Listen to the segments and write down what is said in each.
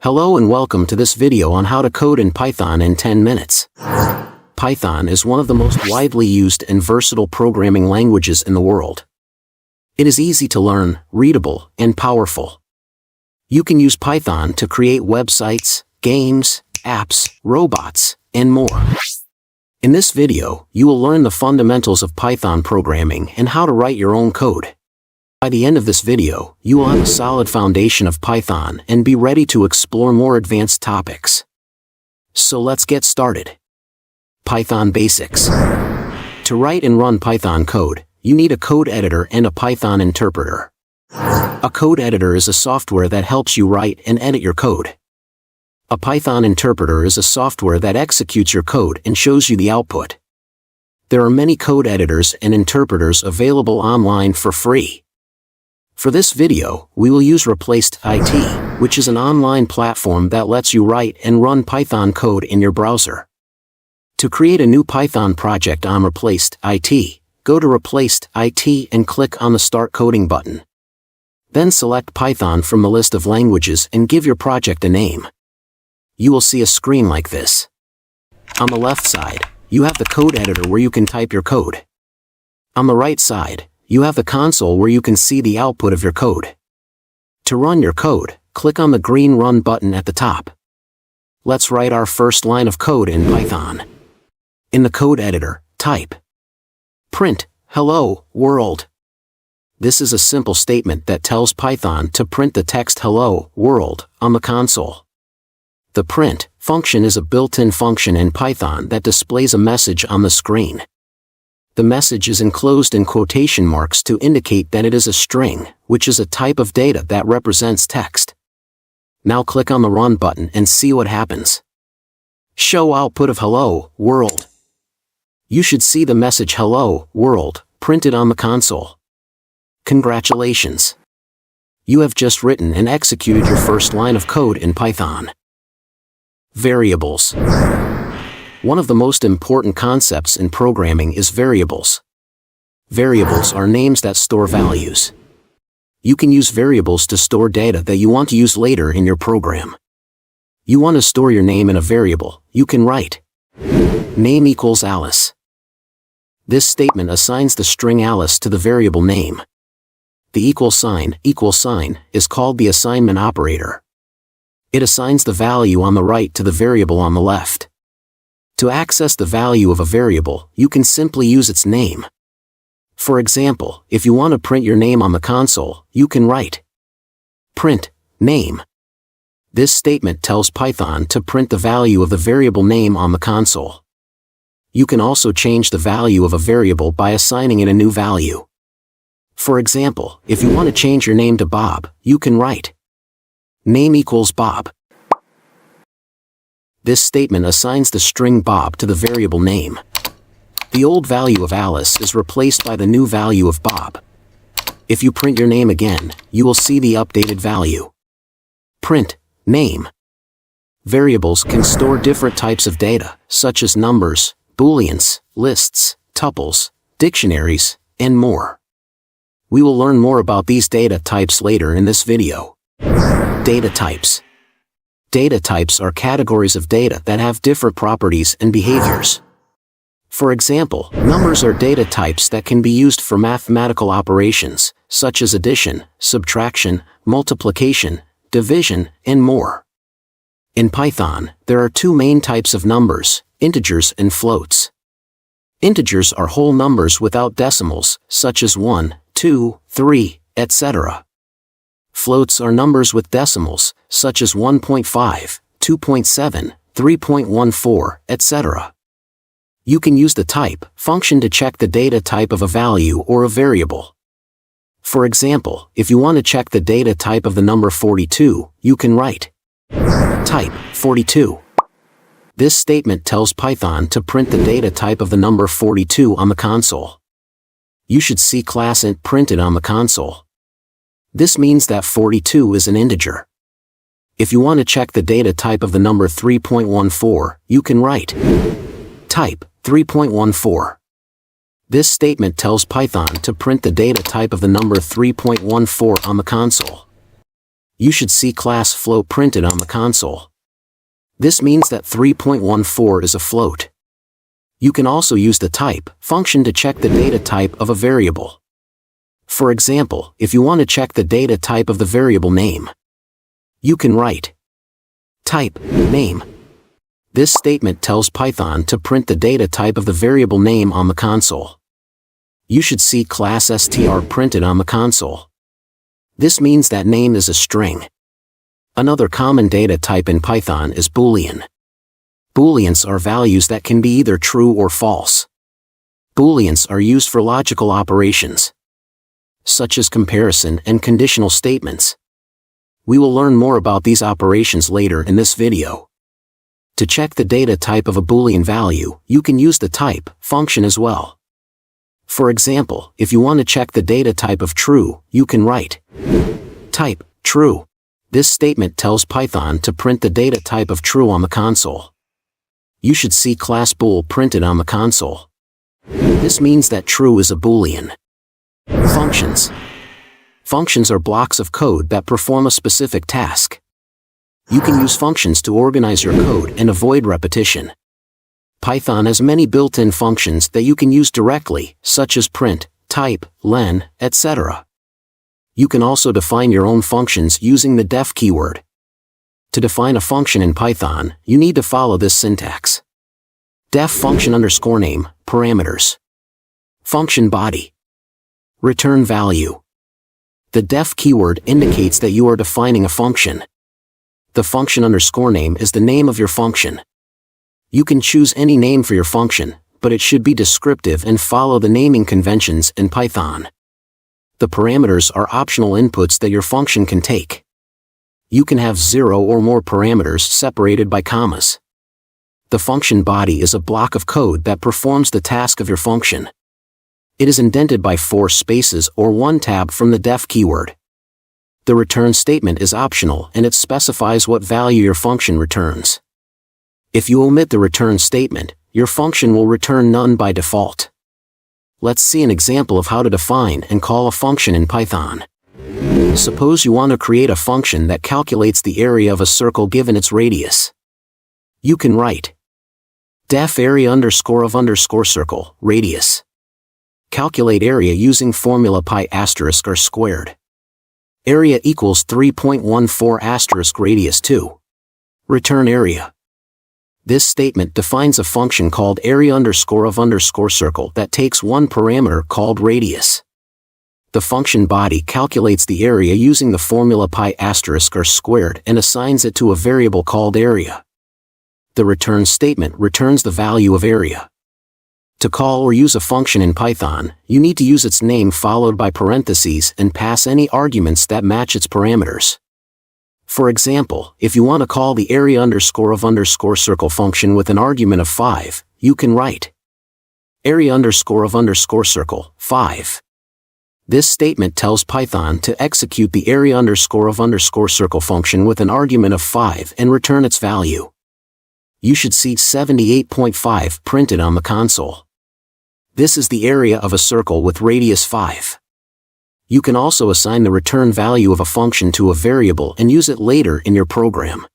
Hello and welcome to this video on how to code in Python in 10 minutes. Python is one of the most widely used and versatile programming languages in the world. It is easy to learn, readable, and powerful. You can use Python to create websites, games, apps, robots, and more. In this video, you will learn the fundamentals of Python programming and how to write your own code. By the end of this video, you will have a solid foundation of Python and be ready to explore more advanced topics. So let's get started. Python Basics. To write and run Python code, you need a code editor and a Python interpreter. A code editor is a software that helps you write and edit your code. A Python interpreter is a software that executes your code and shows you the output. There are many code editors and interpreters available online for free. For this video, we will use Repl.it, which is an online platform that lets you write and run Python code in your browser. To create a new Python project on Repl.it, go to Repl.it and click on the Start Coding button. Then select Python from the list of languages and give your project a name. You will see a screen like this. On the left side, you have the code editor where you can type your code. On the right side, you have the console where you can see the output of your code. To run your code, click on the green Run button at the top. Let's write our first line of code in Python. In the code editor, type print, hello, world. This is a simple statement that tells Python to print the text hello, world, on the console. The print function is a built-in function in Python that displays a message on the screen. The message is enclosed in quotation marks to indicate that it is a string, which is a type of data that represents text. Now click on the Run button and see what happens. Show output of hello, world. You should see the message hello, world, printed on the console. Congratulations! You have just written and executed your first line of code in Python. Variables. One of the most important concepts in programming is variables. Variables are names that store values. You can use variables to store data that you want to use later in your program. You want to store your name in a variable, you can write name equals Alice. This statement assigns the string Alice to the variable name. The equal sign is called the assignment operator. It assigns the value on the right to the variable on the left. To access the value of a variable, you can simply use its name. For example, if you want to print your name on the console, you can write print name. This statement tells Python to print the value of the variable name on the console. You can also change the value of a variable by assigning it a new value. For example, if you want to change your name to Bob, you can write name equals Bob. This statement assigns the string Bob to the variable name. The old value of Alice is replaced by the new value of Bob. If you print your name again, you will see the updated value. Print name. Variables can store different types of data, such as numbers, booleans, lists, tuples, dictionaries, and more. We will learn more about these data types later in this video. Data types. Data types are categories of data that have different properties and behaviors. For example, numbers are data types that can be used for mathematical operations, such as addition, subtraction, multiplication, division, and more. In Python, there are two main types of numbers, integers and floats. Integers are whole numbers without decimals, such as 1, 2, 3, etc. Floats are numbers with decimals, such as 1.5, 2.7, 3.14, etc. You can use the type function to check the data type of a value or a variable. For example, if you want to check the data type of the number 42, you can write type 42. This statement tells Python to print the data type of the number 42 on the console. You should see class int printed on the console. This means that 42 is an integer. If you want to check the data type of the number 3.14, you can write type 3.14. This statement tells Python to print the data type of the number 3.14 on the console. You should see class float printed on the console. This means that 3.14 is a float. You can also use the type function to check the data type of a variable. For example, if you want to check the data type of the variable name, you can write type name. This statement tells Python to print the data type of the variable name on the console. You should see class str printed on the console. This means that name is a string. Another common data type in Python is boolean. Booleans are values that can be either true or false. Booleans are used for logical operations, such as comparison and conditional statements. We will learn more about these operations later in this video. To check the data type of a Boolean value, you can use the type function as well. For example, if you want to check the data type of true, you can write type true. This statement tells Python to print the data type of true on the console. You should see class bool printed on the console. This means that true is a Boolean. Functions. Functions are blocks of code that perform a specific task. You can use functions to organize your code and avoid repetition. Python has many built-in functions that you can use directly, such as print, type, len, etc. You can also define your own functions using the def keyword. To define a function in Python, you need to follow this syntax. Def function underscore name, parameters. Function body. Return value. The def keyword indicates that you are defining a function. The function underscore name is the name of your function. You can choose any name for your function, but it should be descriptive and follow the naming conventions in Python. The parameters are optional inputs that your function can take. You can have 0 or more parameters separated by commas. The function body is a block of code that performs the task of your function. It is indented by 4 spaces or 1 tab from the def keyword. The return statement is optional and it specifies what value your function returns. If you omit the return statement, your function will return none by default. Let's see an example of how to define and call a function in Python. Suppose you want to create a function that calculates the area of a circle given its radius. You can write def area underscore of underscore circle, radius. Calculate area using formula pi asterisk r squared. Area equals 3.14 asterisk radius 2. Return area. This statement defines a function called area underscore of underscore circle that takes one parameter called radius. The function body calculates the area using the formula pi asterisk r squared and assigns it to a variable called area. The return statement returns the value of area. To call or use a function in Python, you need to use its name followed by parentheses and pass any arguments that match its parameters. For example, if you want to call the area underscore of underscore circle function with an argument of 5, you can write area underscore of underscore circle, 5. This statement tells Python to execute the area underscore of underscore circle function with an argument of 5 and return its value. You should see 78.5 printed on the console. This is the area of a circle with radius 5. You can also assign the return value of a function to a variable and use it later in your program.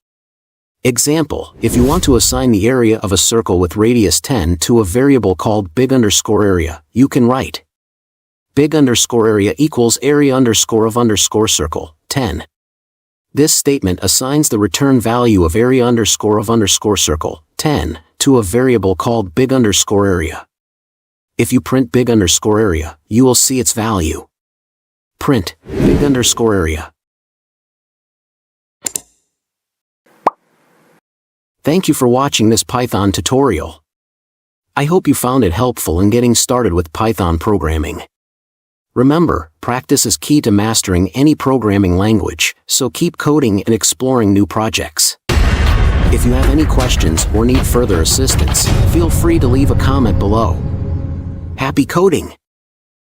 Example, if you want to assign the area of a circle with radius 10 to a variable called big underscore area, you can write big underscore area equals area underscore of underscore circle, 10. This statement assigns the return value of area underscore of underscore circle, 10, to a variable called big underscore area. If you print big underscore area, you will see its value. Print big underscore area. Thank you for watching this Python tutorial. I hope you found it helpful in getting started with Python programming. Remember, practice is key to mastering any programming language, so keep coding and exploring new projects. If you have any questions or need further assistance, feel free to leave a comment below. Happy coding!